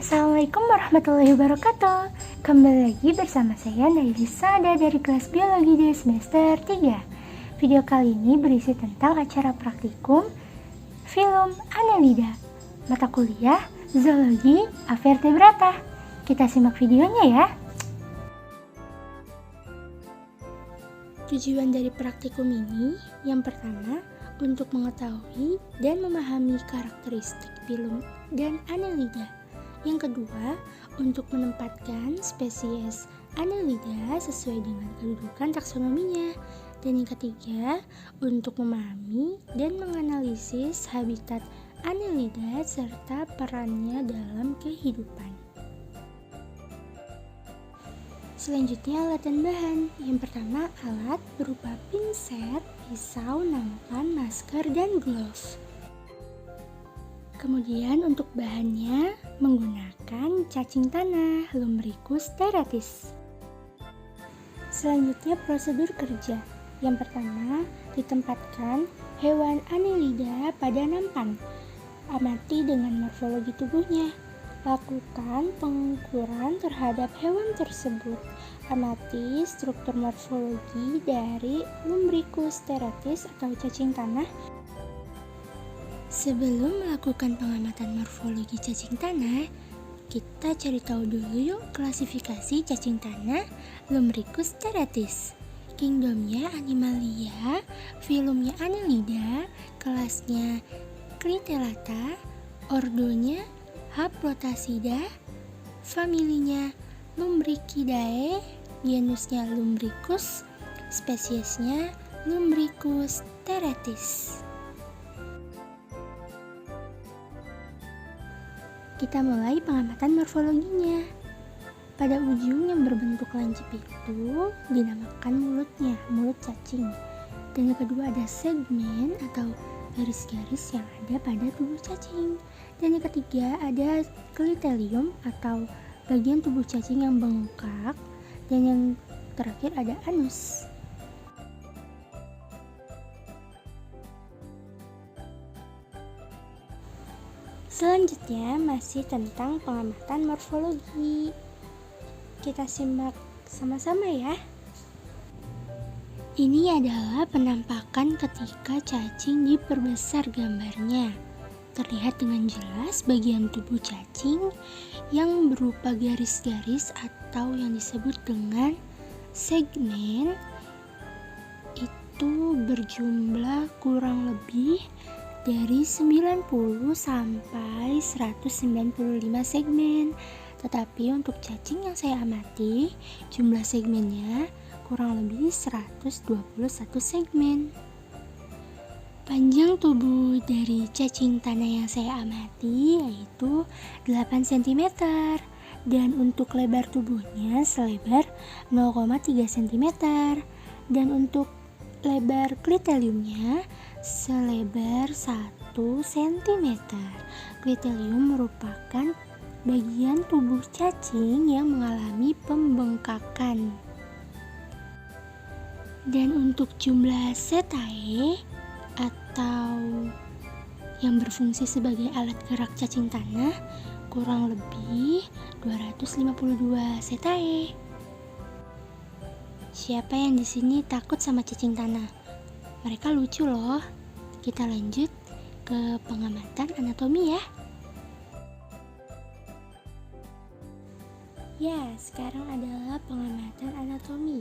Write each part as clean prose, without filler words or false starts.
Assalamualaikum warahmatullahi wabarakatuh. Kembali lagi bersama saya Naili Sada dari kelas Biologi di semester 3. Video kali ini berisi tentang acara praktikum film Annelida, mata kuliah Zoologi Avertebrata. Kita simak videonya ya. Tujuan dari praktikum ini yang pertama, untuk mengetahui dan memahami karakteristik film dan Annelida. Yang kedua, untuk menempatkan spesies Annelida sesuai dengan kedudukan taksonominya. Dan yang ketiga, untuk memahami dan menganalisis habitat Annelida serta perannya dalam kehidupan. Selanjutnya alat dan bahan. Yang pertama, alat berupa pinset, pisau, nampan, masker, dan glove. Kemudian untuk bahannya menggunakan cacing tanah Lumbricus terratis. Selanjutnya prosedur kerja. Yang pertama, ditempatkan hewan Annelida pada nampan. Amati dengan morfologi tubuhnya. Lakukan pengukuran terhadap hewan tersebut. Amati struktur morfologi dari Lumbricus terratis atau cacing tanah. Sebelum melakukan pengamatan morfologi cacing tanah, kita cari tahu dulu yuk klasifikasi cacing tanah Lumbricus terratis. Kingdomnya Animalia, filumnya Annelida, kelasnya Clitellata, ordonya Haplotacida, familinya Lumbricidae, genusnya Lumbricus, spesiesnya Lumbricus terratis. Kita mulai pengamatan morfologinya. Pada ujung yang berbentuk lancip itu dinamakan mulutnya, mulut cacing. Dan yang kedua ada segmen atau garis-garis yang ada pada tubuh cacing. Dan yang ketiga ada clitellum atau bagian tubuh cacing yang bengkak. Dan yang terakhir ada anus. Selanjutnya masih tentang pengamatan morfologi. Kita simak sama-sama ya. Ini adalah penampakan ketika cacing diperbesar gambarnya. Terlihat dengan jelas bagian tubuh cacing yang berupa garis-garis atau yang disebut dengan segmen itu berjumlah kurang lebih dari 90 sampai 195 segmen. Tetapi untuk cacing yang saya amati, jumlah segmennya kurang lebih 121 segmen. Panjang tubuh dari cacing tanah yang saya amati yaitu 8 cm dan untuk lebar tubuhnya selebar 0,3 cm dan untuk lebar clitellumnya selebar 1 cm. Clitellum merupakan bagian tubuh cacing yang mengalami pembengkakan. Dan untuk jumlah setae atau yang berfungsi sebagai alat gerak cacing tanah kurang lebih 252 setae. Siapa yang di sini takut sama cacing tanah? Mereka lucu loh. Kita lanjut ke pengamatan anatomi ya. Ya, sekarang adalah pengamatan anatomi,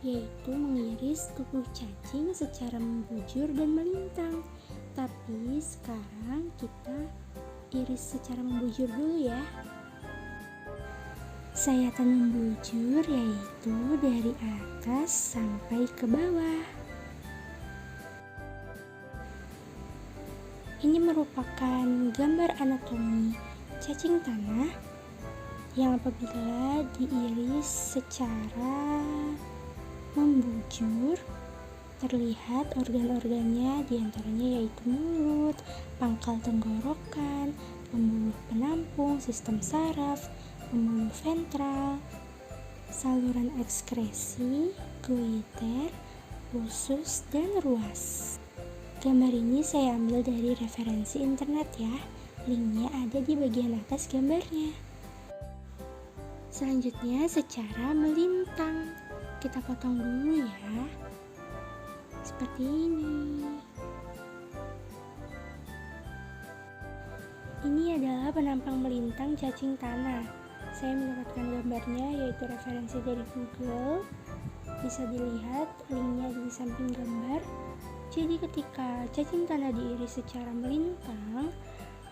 yaitu mengiris tubuh cacing secara membujur dan melintang. Tapi sekarang kita iris secara membujur dulu ya. Sayatan membujur yaitu dari atas sampai ke bawah. Ini merupakan gambar anatomi cacing tanah yang apabila diiris secara membujur terlihat organ-organnya, diantaranya yaitu mulut, pangkal tenggorokan, pembuluh penampung, sistem saraf, pembuluh ventral, saluran ekskresi, goiter, usus, dan ruas. Gambar ini saya ambil dari referensi internet ya. Linknya ada di bagian atas gambarnya. Selanjutnya secara melintang. Kita potong dulu ya. Seperti ini. Ini adalah penampang melintang cacing tanah. Saya mendapatkan gambarnya, yaitu referensi dari Google. Bisa dilihat linknya di samping gambar. Jadi ketika cacing tanah diiris secara melintang,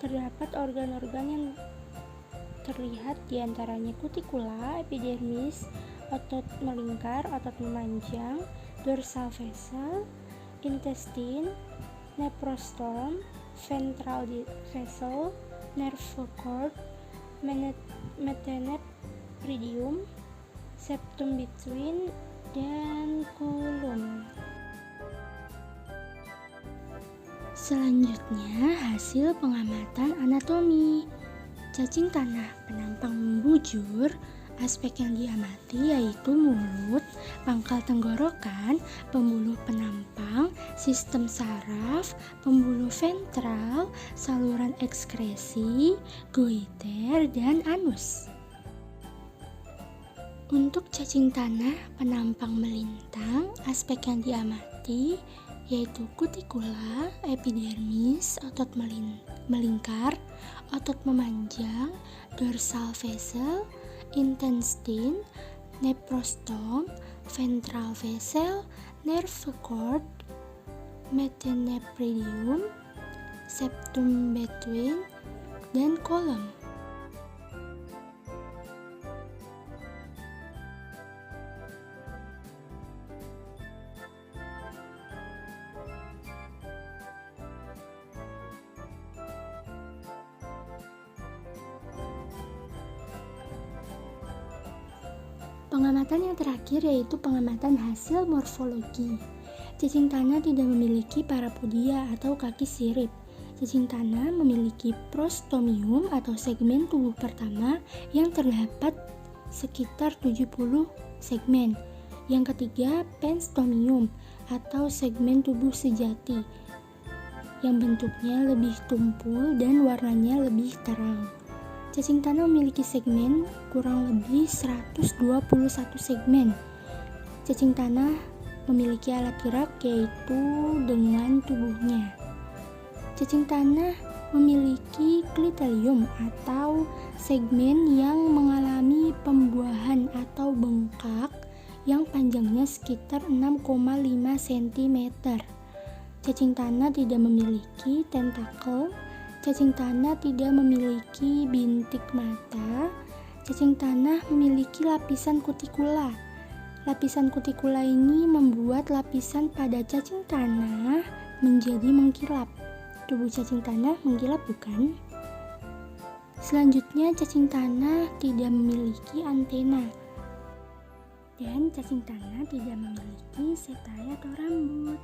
terdapat organ-organ yang terlihat diantaranya kutikula, epidermis, otot melingkar, otot memanjang, dorsal vessel, intestine, nephrostomy, ventral vessel, nerve cord, metenephridium, septum between, dan column. Selanjutnya hasil pengamatan anatomi. Cacing tanah penampang membujur. Aspek yang diamati yaitu mulut, pangkal tenggorokan, pembuluh penampang, sistem saraf, pembuluh ventral, saluran ekskresi, goiter, dan anus. Untuk cacing tanah penampang melintang, aspek yang diamati yaitu kutikula, epidermis, otot melingkar, otot memanjang, dorsal vessel, intestine, nephrostomy, ventral vessel, nerve cord, metenephridium, septum between, dan column. Pengamatan yang terakhir yaitu pengamatan hasil morfologi. Cacing tanah tidak memiliki parapodia atau kaki sirip. Cacing tanah memiliki prostomium atau segmen tubuh pertama yang terdapat sekitar 70 segmen. Yang ketiga, penstomium atau segmen tubuh sejati yang bentuknya lebih tumpul dan warnanya lebih terang. Cacing tanah memiliki segmen kurang lebih 121 segmen. Cacing tanah memiliki alat gerak yaitu dengan tubuhnya. Cacing tanah memiliki klitelium atau segmen yang mengalami pembuahan atau bengkak yang panjangnya sekitar 6,5 cm. Cacing tanah tidak memiliki tentakel. Cacing tanah tidak memiliki bintik mata. Cacing tanah memiliki lapisan kutikula. Lapisan kutikula ini membuat lapisan pada cacing tanah menjadi mengkilap. Tubuh cacing tanah mengkilap, bukan? Selanjutnya, cacing tanah tidak memiliki antena. Dan cacing tanah tidak memiliki setae atau rambut.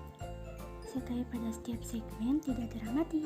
Setae pada setiap segmen tidak teramati.